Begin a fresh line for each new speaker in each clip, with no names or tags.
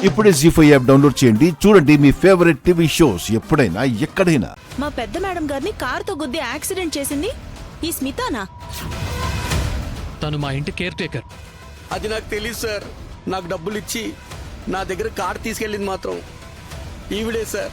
ఇప్పుడే జీ5 app download చేయండి. చూడండి మీ ఫేవరెట్ టీవీ షోస్ ఎప్పుడైనా ఎక్కడైనా.
మా పెద్ద మేడం గారిని కారుతో గుద్ది యాక్సిడెంట్ చేసింది ఈ స్మితానా?
తను మా ఇంటి కేర్ టేకర్.
అది నాకు తెలియదు సార్. నాకు డబ్బులు ఇచ్చి నా దగ్గర కార్ తీసుకెళ్ళింది మాత్రం ఈవిడే సార్.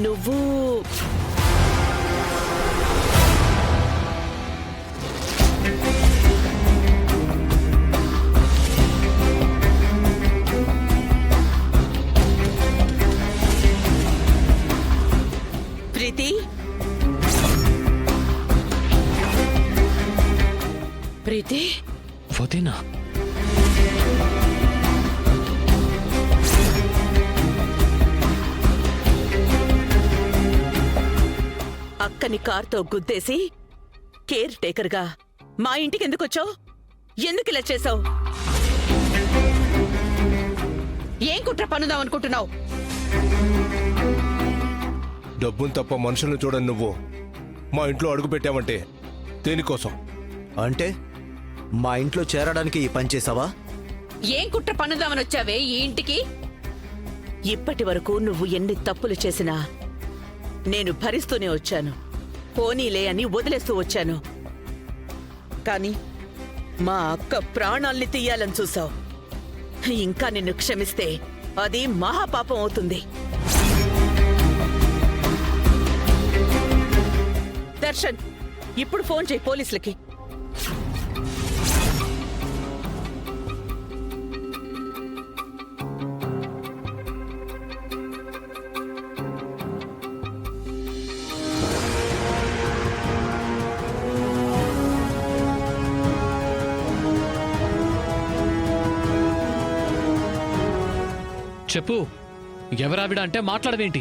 నువ్వు ప్రీతి, ప్రీతి
వదినా,
అక్కని కారుతో గుద్దేసి కేర్ టేకర్గా మా ఇంటికి ఎందుకొచ్చావు? ఎందుకు ఇలా చేసావు? ఏం కుట్ర పనుదాం అనుకుంటున్నావు?
డబ్బును తప్ప మనుషులను చూడని నువ్వు మా ఇంట్లో అడుగు పెట్టావంటే దేనికోసం?
అంటే మా ఇంట్లో చేరడానికి ఈ పని చేసావా?
ఏం కుట్ర పనుదామని వచ్చావే ఈ ఇంటికి? ఇప్పటి వరకు నువ్వు ఎన్ని తప్పులు చేసినా నేను భరిస్తూనే వచ్చాను. పోనీలే అని వదిలేస్తూ వచ్చాను. కాని మా అక్క ప్రాణాల్ని తీయాలని చూసావు. ఇంకా నిన్ను క్షమిస్తే అది మహాపాపం అవుతుంది. దర్శన్, ఇప్పుడు ఫోన్ చేయి పోలీసులకి.
చెప్పు, ఎవరావిడ అంటే మాట్లాడవేంటి?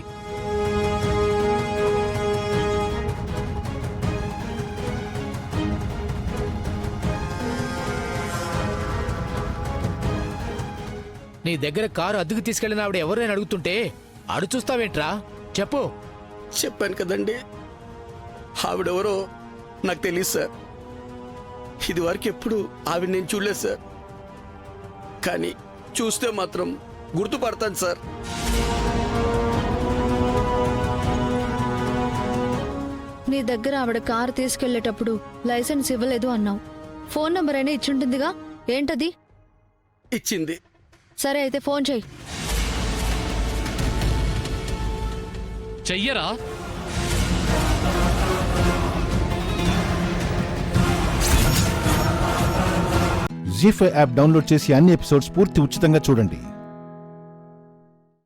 నీ దగ్గర కారు అద్దెకు తీసుకెళ్లిన ఆవిడ ఎవరైనా అడుగుతుంటే అడు చూస్తావేంట్రా? చెప్పు.
చెప్పాను కదండి, ఆవిడెవరో నాకు తెలియదు సార్. ఇది వరకు ఎప్పుడు ఆవిడ నేను చూడలేదు సార్. కానీ చూస్తే మాత్రం గుర్తుపడతాను సార్.
నీ దగ్గర ఆవిడ కారు తీసుకెళ్లేటప్పుడు లైసెన్స్ ఇవ్వలేదు అన్నావు. ఫోన్ నంబర్ అయినా ఇచ్చుంటుందిగా, ఏంటది?
ఇచ్చింది.
సరే అయితే ఫోన్ చెయ్యి.
చెయ్యరా?
జీ5 యాప్ డౌన్లోడ్ చేసి అన్ని ఎపిసోడ్స్ పూర్తి ఉచితంగా చూడండి.